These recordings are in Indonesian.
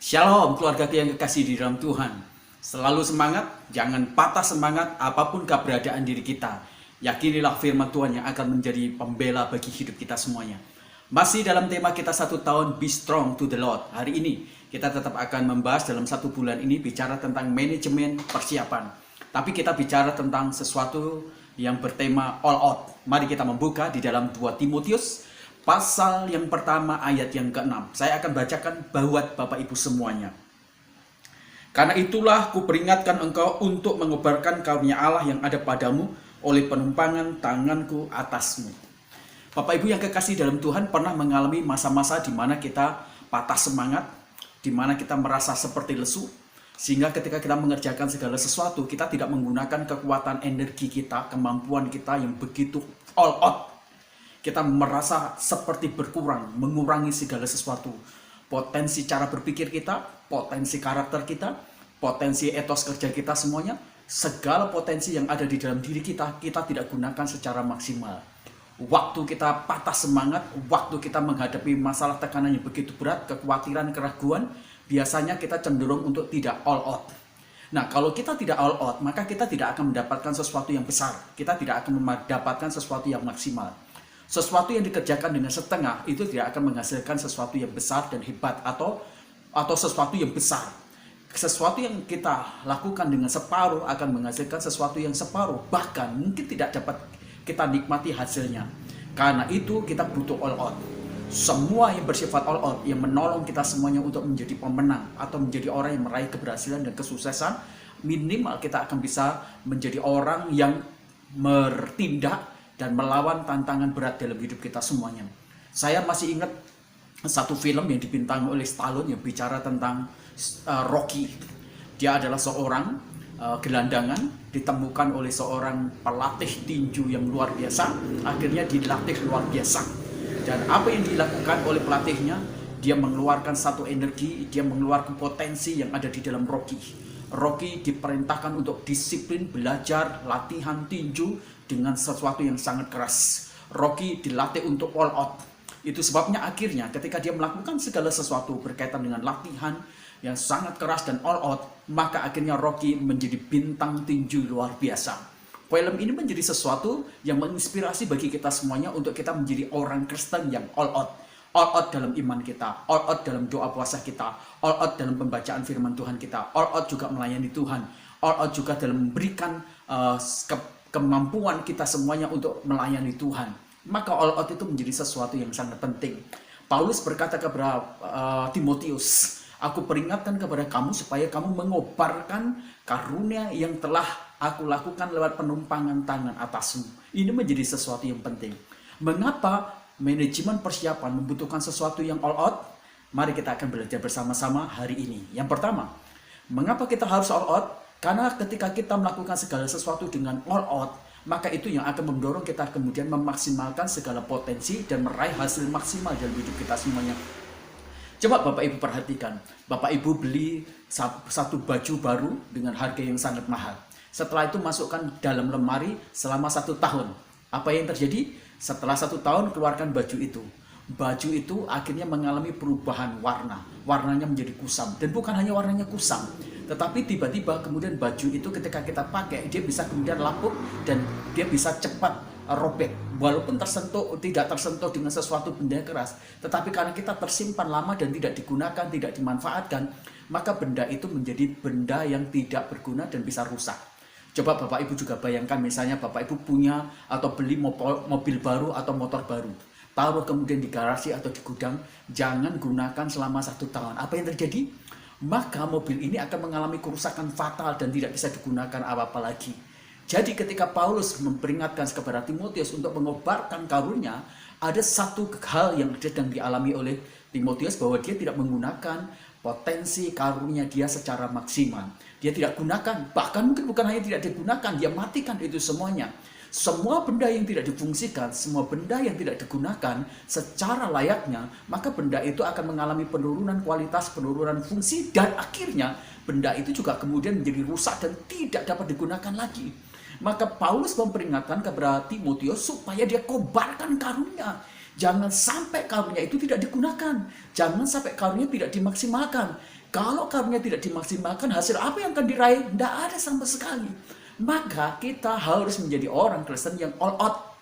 Shalom keluarga yang kekasih di dalam Tuhan. Selalu semangat, jangan patah semangat apapun keberadaan diri kita. Yakinilah firman Tuhan yang akan menjadi pembela bagi hidup kita semuanya. Masih dalam tema kita 1 tahun, Be Strong to the Lord. Hari ini kita tetap akan membahas dalam 1 bulan ini bicara tentang manajemen persiapan. Tapi kita bicara tentang sesuatu yang bertema all out. Mari kita membuka di dalam 2 Timotius pasal yang pertama ayat yang ke-6. Saya akan bacakan buat Bapak Ibu semuanya. Karena itulah kuperingatkan engkau untuk mengobarkan karunia Allah yang ada padamu oleh penumpangan tanganku atasmu. Bapak Ibu yang kekasih dalam Tuhan, pernah mengalami masa-masa di mana kita patah semangat, di mana kita merasa seperti lesu, sehingga ketika kita mengerjakan segala sesuatu, kita tidak menggunakan kekuatan energi kita, kemampuan kita yang begitu all out. Kita merasa seperti berkurang, mengurangi segala sesuatu. Potensi cara berpikir kita, potensi karakter kita, potensi etos kerja kita semuanya, segala potensi yang ada di dalam diri kita, kita tidak gunakan secara maksimal. Waktu kita patah semangat, waktu kita menghadapi masalah tekanan yang begitu berat, kekhawatiran, keraguan, biasanya kita cenderung untuk tidak all out. Nah, kalau kita tidak all out, maka kita tidak akan mendapatkan sesuatu yang besar. Kita tidak akan mendapatkan sesuatu yang maksimal. Sesuatu yang dikerjakan dengan setengah itu tidak akan menghasilkan sesuatu yang besar dan hebat atau sesuatu yang besar. Sesuatu yang kita lakukan dengan separuh akan menghasilkan sesuatu yang separuh, bahkan mungkin tidak dapat kita nikmati hasilnya. Karena itu kita butuh all out. Semua yang bersifat all out yang menolong kita semuanya untuk menjadi pemenang atau menjadi orang yang meraih keberhasilan dan kesuksesan, minimal kita akan bisa menjadi orang yang bertindak dan melawan tantangan berat dalam hidup kita semuanya. Saya masih ingat satu film yang dibintangi oleh Stallone yang bicara tentang Rocky. Dia adalah seorang gelandangan, ditemukan oleh seorang pelatih tinju yang luar biasa. Akhirnya dilatih luar biasa. Dan apa yang dilakukan oleh pelatihnya, dia mengeluarkan satu energi, dia mengeluarkan potensi yang ada di dalam Rocky. Rocky diperintahkan untuk disiplin, belajar, latihan tinju dengan sesuatu yang sangat keras. Rocky dilatih untuk all out. Itu sebabnya akhirnya ketika dia melakukan segala sesuatu berkaitan dengan latihan yang sangat keras dan all out, maka akhirnya Rocky menjadi bintang tinju luar biasa. Film ini menjadi sesuatu yang menginspirasi bagi kita semuanya untuk kita menjadi orang Kristen yang all out. All out dalam iman kita, all out dalam doa puasa kita, all out dalam pembacaan firman Tuhan kita, all out juga melayani Tuhan, all out juga dalam memberikan kemampuan kita semuanya untuk melayani Tuhan. Maka all out itu menjadi sesuatu yang sangat penting. Paulus berkata kepada Timotius, aku peringatkan kepada kamu supaya kamu mengobarkan karunia yang telah aku lakukan lewat penumpangan tangan atasmu. Ini menjadi sesuatu yang penting. Mengapa manajemen persiapan membutuhkan sesuatu yang all out? Mari kita akan belajar bersama-sama hari ini. Yang pertama, mengapa kita harus all out? Karena ketika kita melakukan segala sesuatu dengan all out, maka itu yang akan mendorong kita kemudian memaksimalkan segala potensi dan meraih hasil maksimal dalam hidup kita semuanya. Coba Bapak Ibu perhatikan, Bapak Ibu beli satu baju baru dengan harga yang sangat mahal. Setelah itu masukkan dalam lemari selama 1 tahun. Apa yang terjadi? Setelah 1 tahun keluarkan baju itu. Baju itu akhirnya mengalami perubahan warna. Warnanya menjadi kusam. Dan bukan hanya warnanya kusam, tetapi tiba-tiba kemudian baju itu ketika kita pakai, dia bisa kemudian lapuk dan dia bisa cepat robek. Walaupun tidak tersentuh dengan sesuatu benda keras, tetapi karena kita tersimpan lama dan tidak digunakan, tidak dimanfaatkan, maka benda itu menjadi benda yang tidak berguna dan bisa rusak. Coba Bapak Ibu juga bayangkan, misalnya Bapak Ibu punya atau beli mobil baru atau motor baru, taruh kemudian di garasi atau di gudang, jangan gunakan selama 1 tahun. Apa yang terjadi? Maka mobil ini akan mengalami kerusakan fatal dan tidak bisa digunakan apa-apa lagi. Jadi ketika Paulus memperingatkan kepada Timotius untuk mengobarkan karunia, ada satu hal yang sedang dialami oleh Timotius, bahwa dia tidak menggunakan potensi karunia dia secara maksimal. Dia tidak gunakan, bahkan mungkin bukan hanya tidak digunakan, dia matikan itu semuanya. Semua benda yang tidak difungsikan, semua benda yang tidak digunakan secara layaknya, maka benda itu akan mengalami penurunan kualitas, penurunan fungsi, dan akhirnya benda itu juga kemudian menjadi rusak dan tidak dapat digunakan lagi. Maka Paulus memperingatkan kepada Timotius supaya dia kobarkan karunia. Jangan sampai karunia itu tidak digunakan. Jangan sampai karunia tidak dimaksimalkan. Kalau karunia tidak dimaksimalkan, hasil apa yang akan diraih? Tidak ada sama sekali. Maka kita harus menjadi orang Kristen yang all out,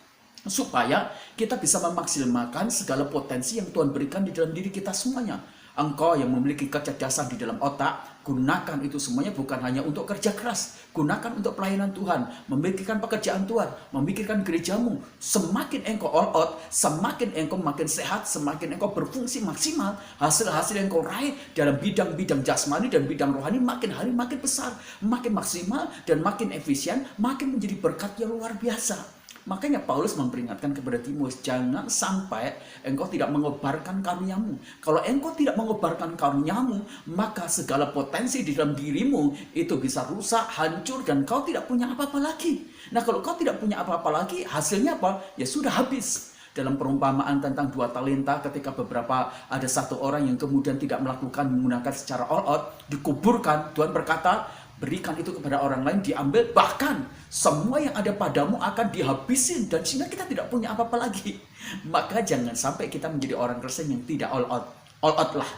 supaya kita bisa memaksimalkan segala potensi yang Tuhan berikan di dalam diri kita semuanya. Engkau yang memiliki kecerdasan di dalam otak, gunakan itu semuanya bukan hanya untuk kerja keras, gunakan untuk pelayanan Tuhan, memikirkan pekerjaan Tuhan, memikirkan gerejamu. Semakin engkau all out, semakin engkau makin sehat, semakin engkau berfungsi maksimal, hasil-hasil yang engkau raih dalam bidang-bidang jasmani dan bidang rohani makin hari makin besar, makin maksimal dan makin efisien, makin menjadi berkat yang luar biasa. Makanya Paulus memperingatkan kepada Timotius, jangan sampai engkau tidak mengobarkan karuniamu. Kalau engkau tidak mengobarkan karuniamu, maka segala potensi di dalam dirimu itu bisa rusak, hancur, dan kau tidak punya apa-apa lagi. Nah, kalau kau tidak punya apa-apa lagi, hasilnya apa? Ya sudah habis. Dalam perumpamaan tentang 2 talenta, ketika ada satu orang yang kemudian tidak melakukan menggunakan secara all out, dikuburkan, Tuhan berkata, berikan itu kepada orang lain, diambil, bahkan semua yang ada padamu akan dihabisin, dan sehingga kita tidak punya apa-apa lagi. Maka jangan sampai kita menjadi orang Kristen yang tidak all out. All out lah,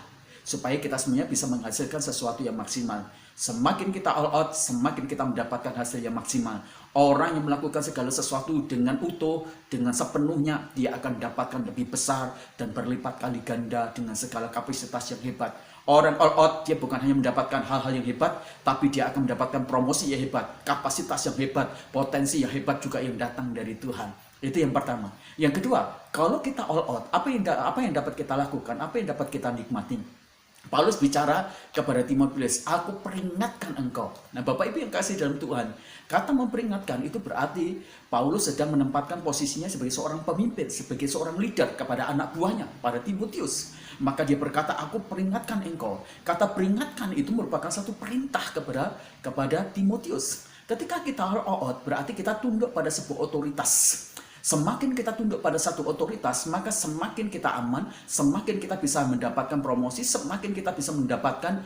supaya kita semuanya bisa menghasilkan sesuatu yang maksimal. Semakin kita all out, semakin kita mendapatkan hasil yang maksimal. Orang yang melakukan segala sesuatu dengan utuh, dengan sepenuhnya, dia akan mendapatkan lebih besar dan berlipat kali ganda dengan segala kapasitas yang hebat. Orang all out, dia bukan hanya mendapatkan hal-hal yang hebat, tapi dia akan mendapatkan promosi yang hebat, kapasitas yang hebat, potensi yang hebat juga yang datang dari Tuhan. Itu yang pertama. Yang kedua, kalau kita all out, apa yang dapat kita lakukan, apa yang dapat kita nikmati? Paulus bicara kepada Timotius, aku peringatkan engkau. Nah, Bapak Ibu yang kasih dalam Tuhan, kata memperingatkan itu berarti Paulus sedang menempatkan posisinya sebagai seorang pemimpin, sebagai seorang leader kepada anak buahnya, pada Timotius. Maka dia berkata, aku peringatkan engkau. Kata peringatkan itu merupakan satu perintah kepada Timotius. Ketika kita all out, berarti kita tunduk pada sebuah otoritas. Semakin kita tunduk pada satu otoritas, maka semakin kita aman, semakin kita bisa mendapatkan promosi, semakin kita bisa mendapatkan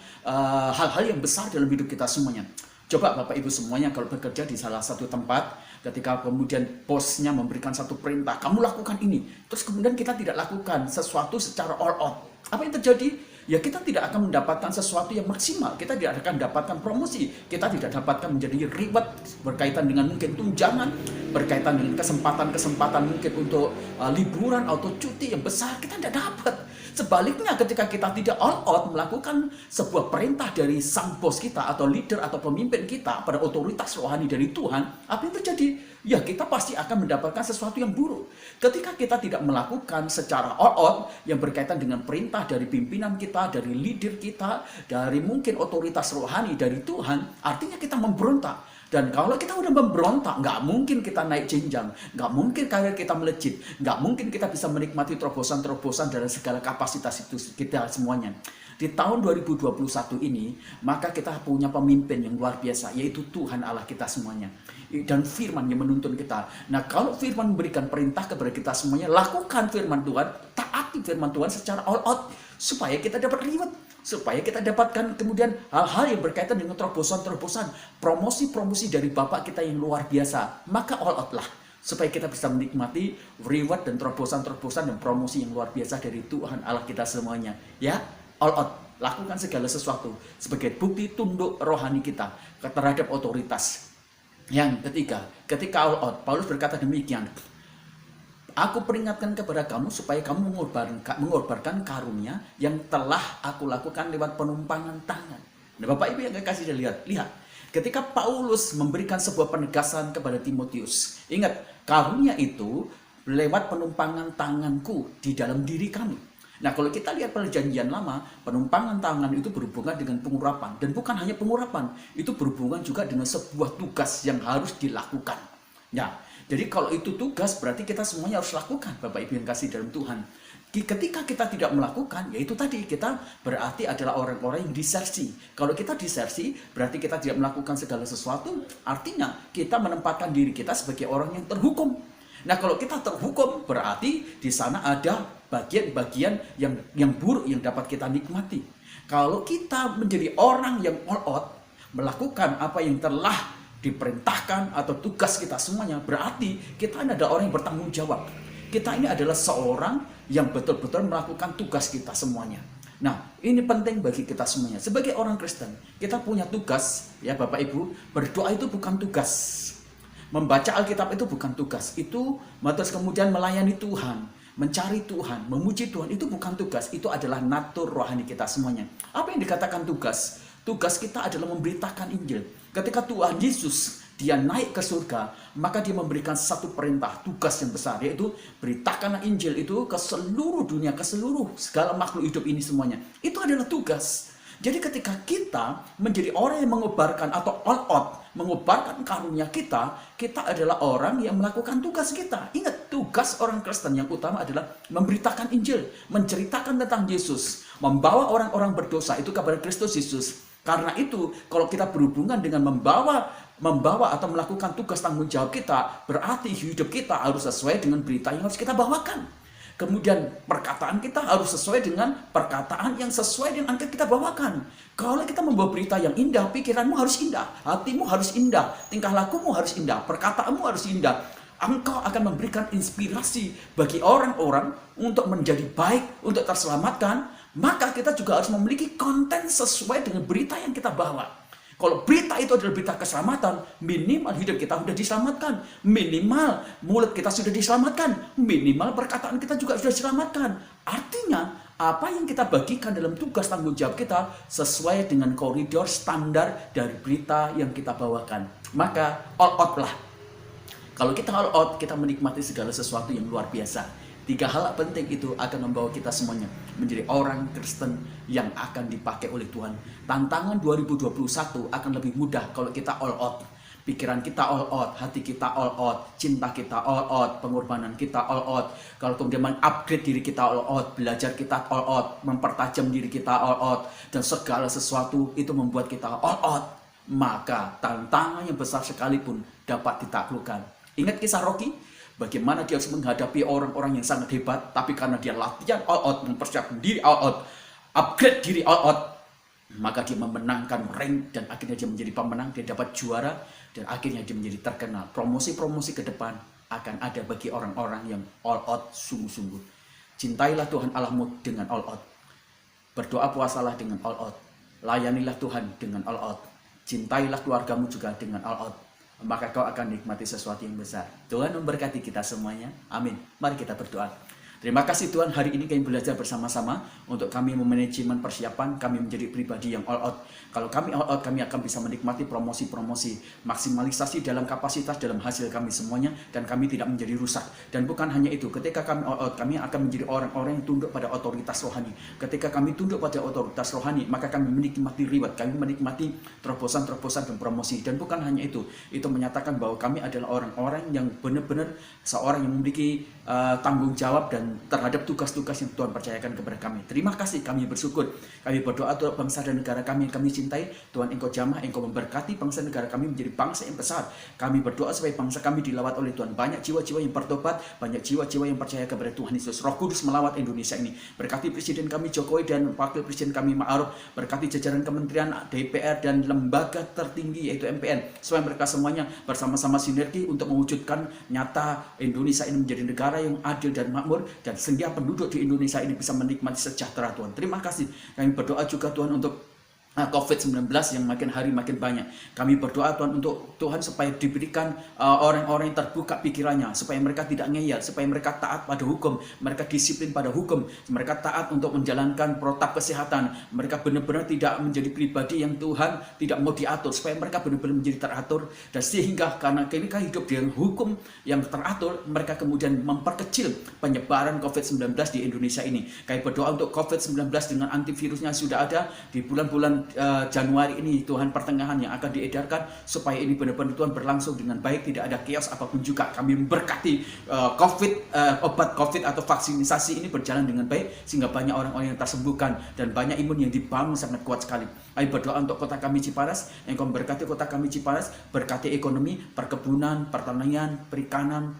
hal-hal yang besar dalam hidup kita semuanya. Coba Bapak Ibu semuanya kalau bekerja di salah satu tempat, ketika kemudian bosnya memberikan satu perintah, kamu lakukan ini, terus kemudian kita tidak lakukan sesuatu secara all out. Apa yang terjadi? Ya kita tidak akan mendapatkan sesuatu yang maksimal, kita tidak akan mendapatkan promosi, kita tidak dapatkan menjadi reward berkaitan dengan mungkin tunjangan, berkaitan dengan kesempatan-kesempatan mungkin untuk liburan atau cuti yang besar, kita tidak dapat. Sebaliknya ketika kita tidak all out melakukan sebuah perintah dari sang bos kita atau leader atau pemimpin kita pada otoritas rohani dari Tuhan, apa yang terjadi? Ya kita pasti akan mendapatkan sesuatu yang buruk. Ketika kita tidak melakukan secara all out yang berkaitan dengan perintah dari pimpinan kita, dari leader kita, dari mungkin otoritas rohani dari Tuhan, artinya kita memberontak. Dan kalau kita udah memberontak, nggak mungkin kita naik jenjang, nggak mungkin karir kita melejit, nggak mungkin kita bisa menikmati terobosan-terobosan dari segala kapasitas itu kita semuanya. Di tahun 2021 ini, maka kita punya pemimpin yang luar biasa, yaitu Tuhan Allah kita semuanya. Dan firman yang menuntun kita. Nah, kalau firman memberikan perintah kepada kita semuanya, lakukan firman Tuhan, taati firman Tuhan secara all out, supaya kita dapat reward, supaya kita dapatkan kemudian hal-hal yang berkaitan dengan terobosan-terobosan, promosi-promosi dari Bapak kita yang luar biasa. Maka all out lah, supaya kita bisa menikmati reward dan terobosan-terobosan dan promosi yang luar biasa dari Tuhan Allah kita semuanya. Ya, all out, lakukan segala sesuatu sebagai bukti tunduk rohani kita terhadap otoritas. Yang ketiga, ketika all out, Paulus berkata demikian, aku peringatkan kepada kamu supaya kamu mengorbankan karunia yang telah aku lakukan lewat penumpangan tangan. Nah, Bapak Ibu yang kasih lihat, ketika Paulus memberikan sebuah penegasan kepada Timotius, ingat, karunia itu lewat penumpangan tanganku di dalam diri kamu. Nah, kalau kita lihat perjanjian lama, penumpangan tangan itu berhubungan dengan pengurapan. Dan bukan hanya pengurapan, itu berhubungan juga dengan sebuah tugas yang harus dilakukan. Ya, jadi kalau itu tugas, berarti kita semuanya harus lakukan, Bapak Ibu yang kasih dalam Tuhan. Ketika kita tidak melakukan, yaitu tadi, kita berarti adalah orang-orang yang disersi. Kalau kita disersi, berarti kita tidak melakukan segala sesuatu, artinya kita menempatkan diri kita sebagai orang yang terhukum. Nah, kalau kita terhukum, berarti di sana ada bagian-bagian yang buruk yang dapat kita nikmati. Kalau kita menjadi orang yang all out, melakukan apa yang telah diperintahkan atau tugas kita semuanya, berarti kita adalah orang yang bertanggung jawab. Kita ini adalah seorang yang betul-betul melakukan tugas kita semuanya. Nah, ini penting bagi kita semuanya. Sebagai orang Kristen, kita punya tugas, ya Bapak Ibu. Berdoa itu bukan tugas. Membaca Alkitab itu bukan tugas. Itu terus kemudian melayani Tuhan, mencari Tuhan, memuji Tuhan, itu bukan tugas. Itu adalah natur rohani kita semuanya. Apa yang dikatakan tugas? Tugas kita adalah memberitakan Injil. Ketika Tuhan Yesus dia naik ke surga, maka dia memberikan satu perintah, tugas yang besar, yaitu beritakanlah Injil itu ke seluruh dunia, ke seluruh segala makhluk hidup ini semuanya. Itu adalah tugas. Jadi ketika kita menjadi orang yang mengobarkan atau all out, mengobarkan karunia kita adalah orang yang melakukan tugas kita. Ingat, tugas orang Kristen yang utama adalah memberitakan Injil, menceritakan tentang Yesus, membawa orang-orang berdosa itu kepada Kristus Yesus. Karena itu, kalau kita berhubungan dengan membawa atau melakukan tugas tanggung jawab kita, berarti hidup kita harus sesuai dengan berita yang harus kita bawakan. Kemudian perkataan kita harus sesuai dengan perkataan yang sesuai dengan yang kita bawakan. Kalau kita membawa berita yang indah, pikiranmu harus indah, hatimu harus indah, tingkah lakumu harus indah, perkataanmu harus indah. Engkau akan memberikan inspirasi bagi orang-orang untuk menjadi baik, untuk terselamatkan. Maka kita juga harus memiliki konten sesuai dengan berita yang kita bawa. Kalau berita itu adalah berita keselamatan, minimal hidup kita sudah diselamatkan, minimal mulut kita sudah diselamatkan, minimal perkataan kita juga sudah diselamatkan. Artinya, apa yang kita bagikan dalam tugas tanggung jawab kita sesuai dengan koridor standar dari berita yang kita bawakan. Maka all out lah. Kalau kita all out, kita menikmati segala sesuatu yang luar biasa. 3 hal penting itu akan membawa kita semuanya menjadi orang Kristen yang akan dipakai oleh Tuhan. Tantangan 2021 akan lebih mudah kalau kita all out. Pikiran kita all out, hati kita all out, cinta kita all out, pengorbanan kita all out. Kalau kemudian upgrade diri kita all out, belajar kita all out, mempertajam diri kita all out, dan segala sesuatu itu membuat kita all out, maka tantangan yang besar sekalipun dapat ditaklukkan. Ingat kisah Rocky? Bagaimana dia harus menghadapi orang-orang yang sangat hebat, tapi karena dia latihan all out, mempersiapkan diri all out, upgrade diri all out, maka dia memenangkan rank dan akhirnya dia menjadi pemenang, dia dapat juara dan akhirnya dia menjadi terkenal. Promosi-promosi ke depan akan ada bagi orang-orang yang all out sungguh-sungguh. Cintailah Tuhan Allahmu dengan all out. Berdoa puasalah dengan all out. Layanilah Tuhan dengan all out. Cintailah keluargamu juga dengan all out. Maka kau akan nikmati sesuatu yang besar. Tuhan memberkati kita semuanya. Amin. Mari kita berdoa. Terima kasih Tuhan, hari ini kami belajar bersama-sama untuk kami memanajemen persiapan, kami menjadi pribadi yang all out. Kalau kami all out, kami akan bisa menikmati promosi-promosi, maksimalisasi dalam kapasitas, dalam hasil kami semuanya, dan kami tidak menjadi rusak. Dan bukan hanya itu, ketika kami all out, kami akan menjadi orang-orang yang tunduk pada otoritas rohani. Ketika kami tunduk pada otoritas rohani, maka kami menikmati reward, kami menikmati terobosan-terobosan dan promosi. Dan bukan hanya itu menyatakan bahwa kami adalah orang-orang yang benar-benar seorang yang memiliki tanggung jawab dan terhadap tugas-tugas yang Tuhan percayakan kepada kami. Terima kasih, kami bersyukur. Kami berdoa untuk bangsa dan negara kami yang kami cintai. Tuhan, Engkau jamah, Engkau memberkati bangsa dan negara kami menjadi bangsa yang besar. Kami berdoa supaya bangsa kami dilawat oleh Tuhan. Banyak jiwa-jiwa yang bertobat, banyak jiwa-jiwa yang percaya kepada Tuhan Yesus. Roh Kudus melawat Indonesia ini. Berkati Presiden kami Jokowi dan Wakil Presiden kami Ma'ruf. Berkati jajaran kementerian, DPR dan lembaga tertinggi yaitu MPN. Supaya mereka semuanya bersama-sama sinergi untuk mewujudkan nyata Indonesia ini menjadi negara yang adil dan makmur, dan sehingga penduduk di Indonesia ini bisa menikmati sejahtera Tuhan. Terima kasih. Kami berdoa juga Tuhan untuk COVID-19 yang makin hari makin banyak. Kami berdoa Tuhan untuk Tuhan supaya diberikan orang-orang yang terbuka pikirannya, supaya mereka tidak ngeyel, supaya mereka taat pada hukum, mereka disiplin pada hukum, mereka taat untuk menjalankan protap kesehatan, mereka benar-benar tidak menjadi pribadi yang Tuhan tidak mau diatur, supaya mereka benar-benar menjadi teratur, dan sehingga karena mereka hidup dengan hukum yang teratur, mereka kemudian memperkecil penyebaran COVID-19 di Indonesia ini. Kami berdoa untuk COVID-19 dengan antivirusnya sudah ada di bulan-bulan Januari ini, Tuhan, pertengahan yang akan diedarkan, supaya ini benar-benar Tuhan berlangsung dengan baik, tidak ada chaos apapun juga. Kami memberkati obat COVID atau vaksinasi ini berjalan dengan baik, sehingga banyak orang-orang yang tersembuhkan dan banyak imun yang dibangun sangat kuat sekali. Kami berdoa untuk kota kami Ciparas, Engkau memberkati kota kami Ciparas, berkati ekonomi, perkebunan, pertanian, perikanan,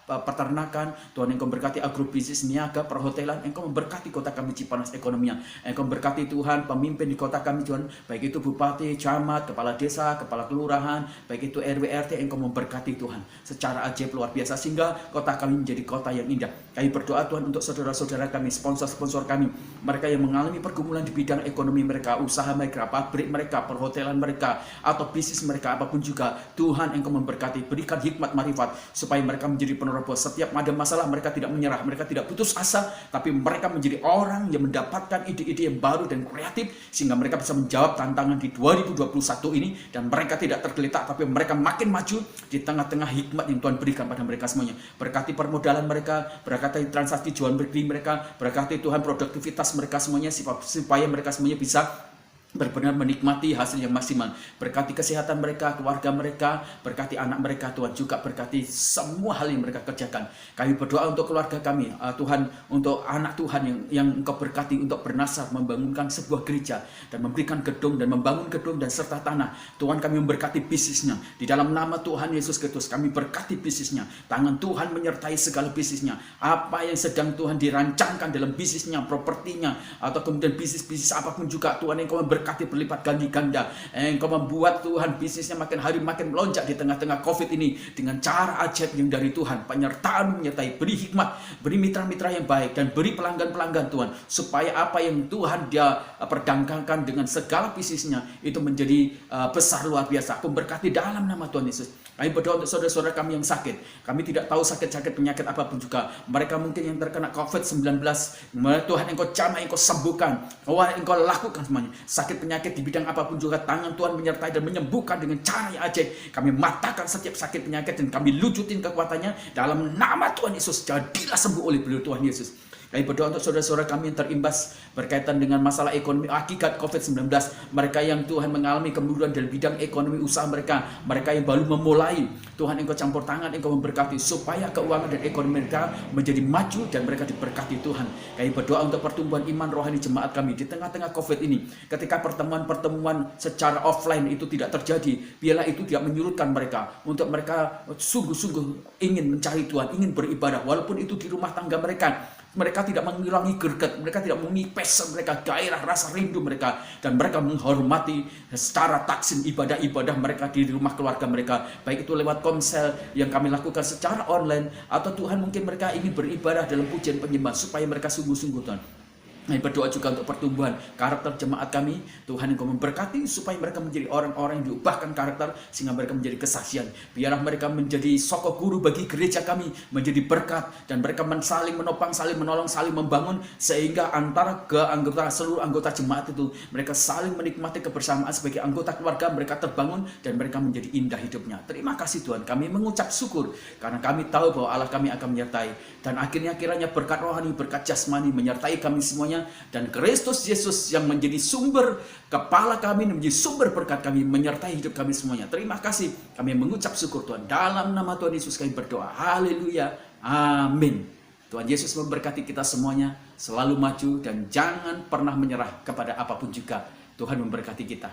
peternakan, Tuhan Engkau memberkati agrobisnis, niaga, perhotelan, Engkau memberkati kota kami Cipanas ekonominya, Engkau memberkati Tuhan pemimpin di kota kami Tuhan, baik itu bupati, camat, kepala desa, kepala kelurahan, baik itu RW RT, Engkau memberkati Tuhan secara ajaib luar biasa sehingga kota kami menjadi kota yang indah. Kami berdoa Tuhan untuk saudara-saudara kami, sponsor-sponsor kami, mereka yang mengalami pergumulan di bidang ekonomi mereka, usaha mereka, pabrik mereka, perhotelan mereka, atau bisnis mereka, apapun juga, Tuhan Engkau memberkati, berikan hikmat marifat supaya mereka menjadi penerobos. Setiap ada masalah mereka tidak menyerah, mereka tidak putus asa, tapi mereka menjadi orang yang mendapatkan ide-ide yang baru dan kreatif sehingga mereka bisa menjawab tantangan di 2021 ini, dan mereka tidak tergeletak tapi mereka makin maju di tengah-tengah hikmat yang Tuhan berikan pada mereka semuanya. Berkati permodalan mereka, berkati transaksi jual beli mereka, berkati Tuhan produktivitas mereka semuanya supaya mereka semuanya bisa benar-benar menikmati hasil yang maksimal. Berkati kesehatan mereka, keluarga mereka, berkati anak mereka, Tuhan juga berkati semua hal yang mereka kerjakan. Kami berdoa untuk keluarga kami, Tuhan, untuk anak Tuhan yang Engkau berkati untuk bernasar membangunkan sebuah gereja dan memberikan gedung dan membangun gedung dan serta tanah. Tuhan, kami memberkati bisnisnya. Di dalam nama Tuhan Yesus Kristus kami berkati bisnisnya. Tangan Tuhan menyertai segala bisnisnya. Apa yang sedang Tuhan dirancangkan dalam bisnisnya, propertinya, atau kemudian bisnis-bisnis apapun juga, Tuhan Engkau berkati berlipat ganda. Engkau membuat Tuhan bisnisnya makin hari makin melonjak di tengah-tengah COVID ini dengan cara ajaib yang dari Tuhan. Penyertaan menyertai, beri hikmat, beri mitra-mitra yang baik, dan beri pelanggan-pelanggan Tuhan, supaya apa yang Tuhan dia perdagangkan dengan segala bisnisnya itu menjadi besar luar biasa. Aku berkati dalam nama Tuhan Yesus. Kami berdoa untuk saudara-saudara kami yang sakit. Kami tidak tahu sakit-sakit penyakit apapun juga. Mereka mungkin yang terkena COVID-19. Tuhan Engkau jamah, Engkau sembuhkan. Engkau lakukan semuanya. Sakit penyakit di bidang apapun juga, tangan Tuhan menyertai dan menyembuhkan dengan cara yang ajaib. Kami matakan setiap sakit penyakit dan kami lucutin kekuatannya dalam nama Tuhan Yesus. Jadilah sembuh oleh beliau Tuhan Yesus. Kami berdoa untuk saudara-saudara kami yang terimbas berkaitan dengan masalah ekonomi akibat COVID-19. Mereka yang Tuhan mengalami kemunduran dalam bidang ekonomi usaha mereka. Mereka yang baru memulai. Tuhan Engkau campur tangan, Engkau memberkati supaya keuangan dan ekonomi mereka menjadi maju dan mereka diberkati Tuhan. Kami berdoa untuk pertumbuhan iman rohani jemaat kami di tengah-tengah COVID ini. Ketika pertemuan-pertemuan secara offline itu tidak terjadi, biarlah itu tidak menyurutkan mereka. Untuk mereka sungguh-sungguh ingin mencari Tuhan, ingin beribadah. Walaupun itu di rumah tangga mereka. Mereka tidak mengurangi greget, mereka tidak mengurangi passion mereka, gairah, rasa rindu mereka, dan mereka menghormati secara taksin ibadah-ibadah mereka di rumah keluarga mereka, baik itu lewat komsel yang kami lakukan secara online, atau Tuhan mungkin mereka ingin beribadah dalam pujian penyembahan supaya mereka sungguh-sungguh Tuhan. Kami berdoa juga untuk pertumbuhan karakter jemaat kami. Tuhan Engkau memberkati supaya mereka menjadi orang-orang yang diubahkan karakter sehingga mereka menjadi kesaksian. Biarlah mereka menjadi sokok guru bagi gereja kami, menjadi berkat, dan mereka saling menopang, saling menolong, saling membangun, sehingga antara seluruh anggota jemaat itu mereka saling menikmati kebersamaan sebagai anggota keluarga, mereka terbangun dan mereka menjadi indah hidupnya. Terima kasih Tuhan, kami mengucap syukur karena kami tahu bahwa Allah kami akan menyertai, dan akhirnya kiranya berkat rohani, berkat jasmani menyertai kami semuanya, dan Kristus Yesus yang menjadi sumber kepala kami, menjadi sumber berkat kami, menyertai hidup kami semuanya. Terima kasih, kami mengucap syukur Tuhan. Dalam nama Tuhan Yesus kami berdoa. Haleluya. Amin. Tuhan Yesus memberkati kita semuanya, selalu maju dan jangan pernah menyerah kepada apapun juga. Tuhan memberkati kita.